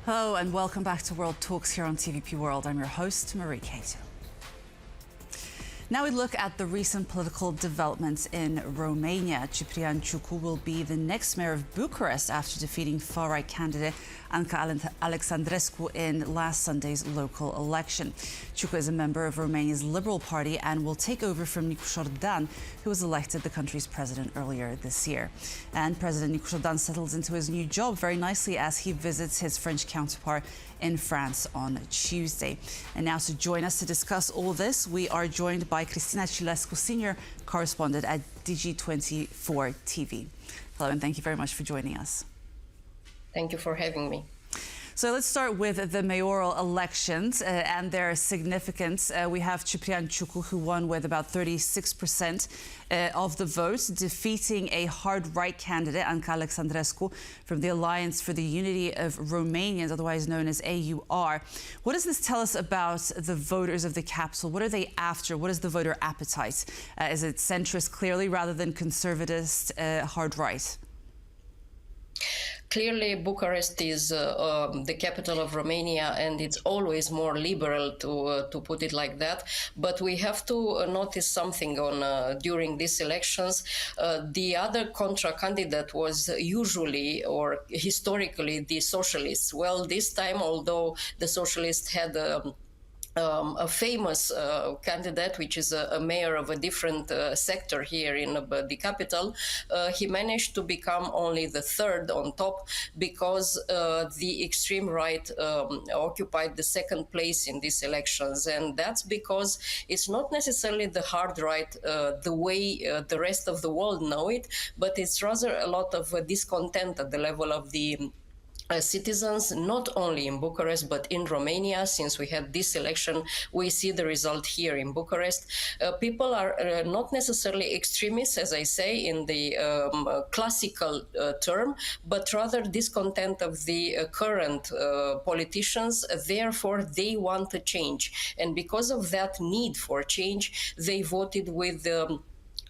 Hello and welcome back to World Talks here on TVP World. I'm your host, Marie Cato. Now we look at the recent political developments in Romania. Ciprian Ciucu will be the next mayor of Bucharest after defeating far-right candidate Anca Alexandrescu in last Sunday's local election. Ciucu is a member of Romania's Liberal Party and will take over from Nicu Șordan, who was elected the country's president earlier this year. And President Nicu Șordan settles into his new job very nicely as he visits his French counterpart in France on Tuesday. And now to join us to discuss all this, we are joined by Cristina Cileacu, senior correspondent at DG24 TV. Hello, and thank you very much for joining us. Thank you for having me. So let's start with the mayoral elections and their significance. We have Ciprian Ciucu, who won with about 36% of the votes, defeating a hard-right candidate, Anca Alexandrescu, from the Alliance for the Unity of Romanians, otherwise known as AUR. What does this tell us about the voters of the capital? What are they after? What is the voter appetite? Is it centrist, clearly, rather than conservatist, hard-right? Clearly, Bucharest is the capital of Romania, and it's always more liberal, to put it like that. But we have to notice something during these elections. The other contra candidate was usually or historically the socialists. Well, this time, although the socialists had a famous candidate, which is a mayor of a different sector here in the capital, he managed to become only the third on top because the extreme right occupied the second place in these elections. And that's because it's not necessarily the hard right the way the rest of the world know it, but it's rather a lot of discontent at the level of the citizens, not only in Bucharest, but in Romania. Since we had this election, we see the result here in Bucharest. People are not necessarily extremists, as I say, in the classical term, but rather discontent of the current politicians. Therefore, they want a change. And because of that need for change, they voted with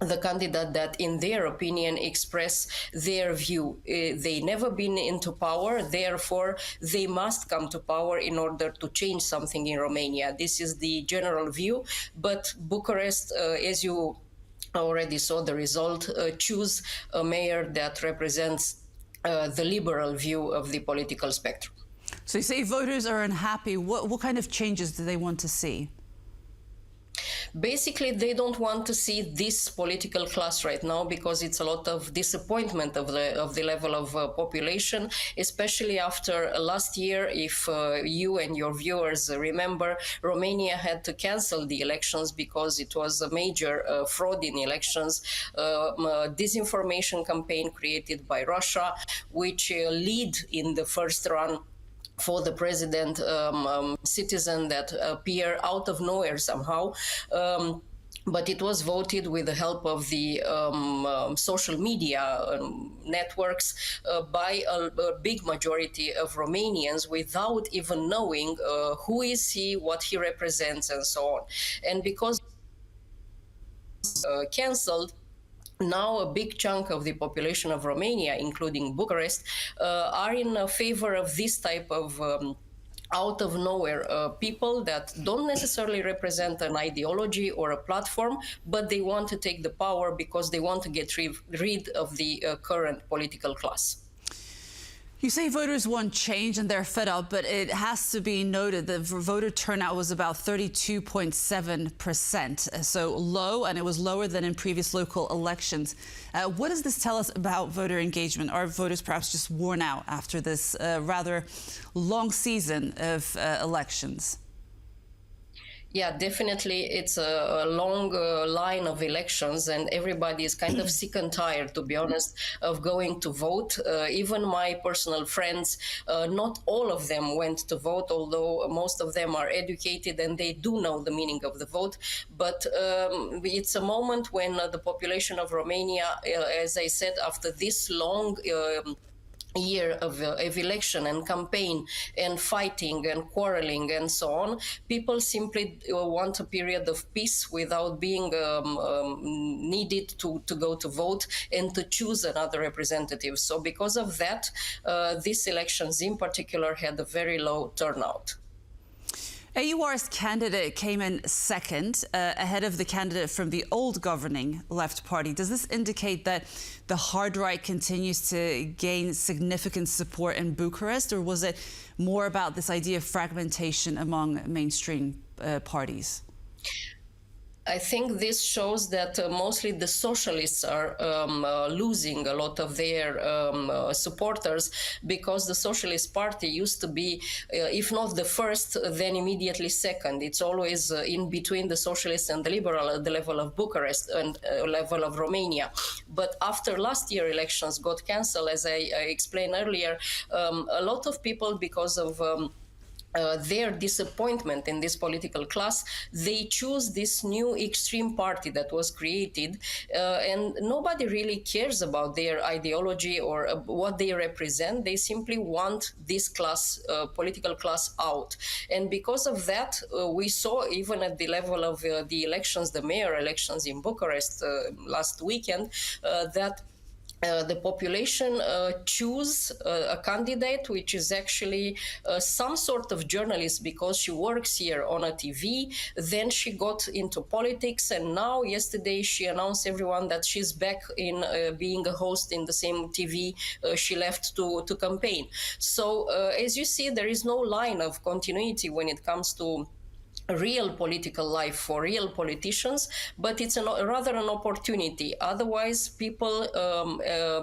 the candidate that, in their opinion, express their view. They never been into power, therefore they must come to power in order to change something in Romania. This is the general view, but Bucharest, as you already saw the result, choose a mayor that represents the liberal view of the political spectrum. So you say voters are unhappy. What kind of changes do they want to see? Basically, they don't want to see this political class right now because it's a lot of disappointment of the level of population, especially after last year. If you and your viewers remember, Romania had to cancel the elections because it was a major fraud in elections, disinformation campaign created by Russia, which lead in the first run for the president, citizen that appear out of nowhere somehow. But it was voted with the help of the social media networks by a big majority of Romanians without even knowing who is he, what he represents, and so on. And because cancelled, now a big chunk of the population of Romania, including Bucharest, are in favor of this type of out of nowhere people that don't necessarily represent an ideology or a platform, but they want to take the power because they want to get rid of the current political class. You say voters want change and they're fed up, but it has to be noted that voter turnout was about 32.7%, so low, and it was lower than in previous local elections. What does this tell us about voter engagement? Are voters perhaps just worn out after this rather long season of elections? Yeah, definitely. It's a long line of elections, and everybody is kind of sick and tired, to be honest, of going to vote. Even my personal friends, not all of them went to vote, although most of them are educated and they do know the meaning of the vote. But it's a moment when the population of Romania, as I said, after this long year of election and campaign and fighting and quarreling and so on. People simply want a period of peace without being needed to go to vote and to choose another representative. So because of that, these elections in particular had a very low turnout. AUR's candidate came in second, ahead of the candidate from the old governing Left Party. Does this indicate that the hard right continues to gain significant support in Bucharest, or was it more about this idea of fragmentation among mainstream parties? I think this shows that mostly the socialists are losing a lot of their supporters, because the Socialist Party used to be, if not the first, then immediately second. It's always in between the socialists and the liberal at the level of Bucharest and level of Romania. But after last year elections got cancelled, as I explained earlier, a lot of people, because of their disappointment in this political class, they choose this new extreme party that was created, and nobody really cares about their ideology or what they represent. They simply want this class, political class, out. And because of that, we saw even at the level of the elections, the mayor elections in Bucharest last weekend, that the population choose a candidate which is actually some sort of journalist, because she works here on a TV. Then she got into politics, and now yesterday she announced everyone that she's back in being a host in the same TV she left to campaign. So as you see, there is no line of continuity when it comes to real political life for real politicians, but it's rather an opportunity. Otherwise, people,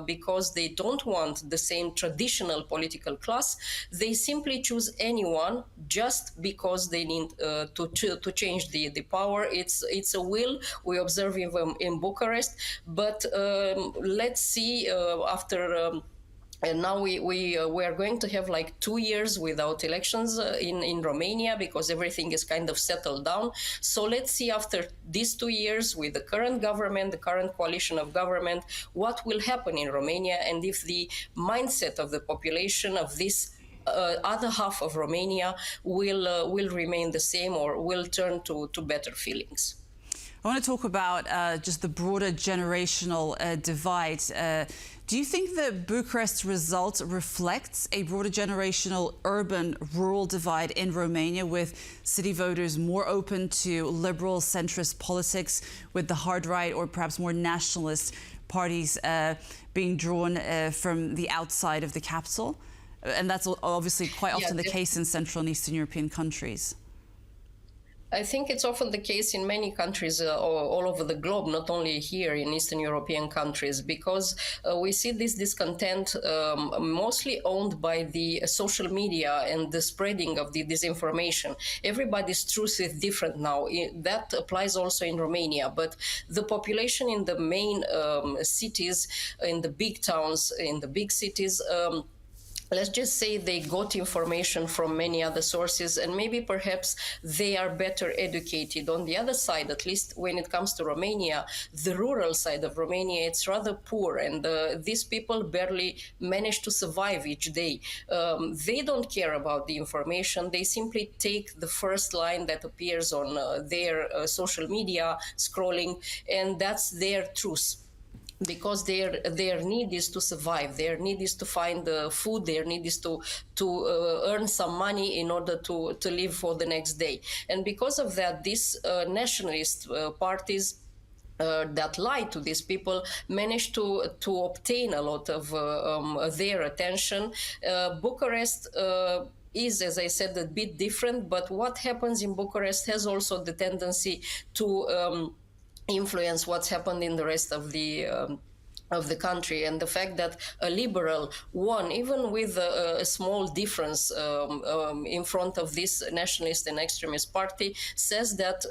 because they don't want the same traditional political class, they simply choose anyone just because they need to change the power. It's a will we observe in Bucharest, but let's see after. And now we are going to have like 2 years without elections in Romania, because everything is kind of settled down. So let's see after these 2 years with the current government, the current coalition of government, what will happen in Romania, and if the mindset of the population of this other half of Romania will remain the same or will turn to better feelings. I want to talk about just the broader generational divide. Do you think that Bucharest's result reflects a broader generational urban-rural divide in Romania, with city voters more open to liberal centrist politics, with the hard right or perhaps more nationalist parties being drawn from the outside of the capital? And that's obviously quite often the case in Central and Eastern European countries. I think it's often the case in many countries all over the globe, not only here in Eastern European countries, because we see this discontent mostly owned by the social media and the spreading of the disinformation. Everybody's truth is different now. That applies also in Romania, but the population in the main cities, in the big towns, in the big cities, let's just say they got information from many other sources, and maybe perhaps they are better educated. On the other side, at least when it comes to Romania, the rural side of Romania, it's rather poor, and these people barely manage to survive each day. They don't care about the information. They simply take the first line that appears on their social media scrolling, and that's their truth. Because their need is to survive, their need is to find food, their need is to earn some money in order to live for the next day. And because of that, these nationalist parties that lie to these people manage to obtain a lot of their attention. Bucharest is, as I said, a bit different, but what happens in Bucharest has also the tendency to influence what's happened in the rest of the country. And the fact that a liberal won, even with a small difference in front of this nationalist and extremist party, says that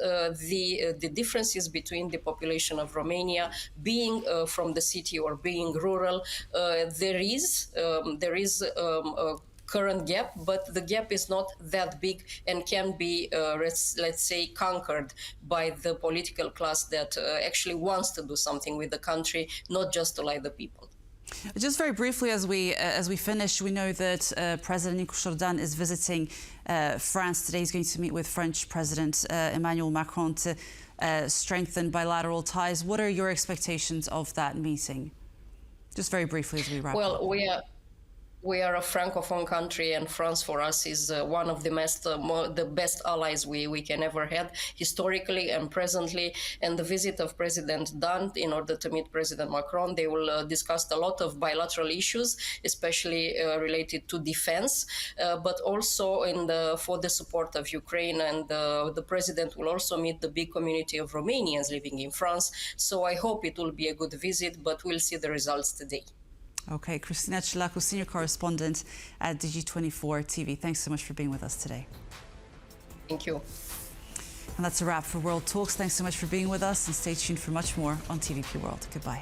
the differences between the population of Romania being from the city or being rural, there is a current gap, but the gap is not that big and can be, let's say, conquered by the political class that actually wants to do something with the country, not just to lie the people. Just very briefly, as we finish, we know that President Nicos is visiting France today. He's going to meet with French President Emmanuel Macron to strengthen bilateral ties. What are your expectations of that meeting? Just very briefly as we wrap up. Well, we are a francophone country, and France for us is one of the best allies we can ever had historically and presently. And the visit of President Dunn in order to meet President Macron, they will discuss a lot of bilateral issues, especially related to defense, but also for the support of Ukraine. And the president will also meet the big community of Romanians living in France. So I hope it will be a good visit, but we'll see the results today. Okay, Cristina Cileacu, senior correspondent at Digi24 TV. Thanks so much for being with us today. Thank you. And that's a wrap for World Talks. Thanks so much for being with us, and stay tuned for much more on TVP World. Goodbye.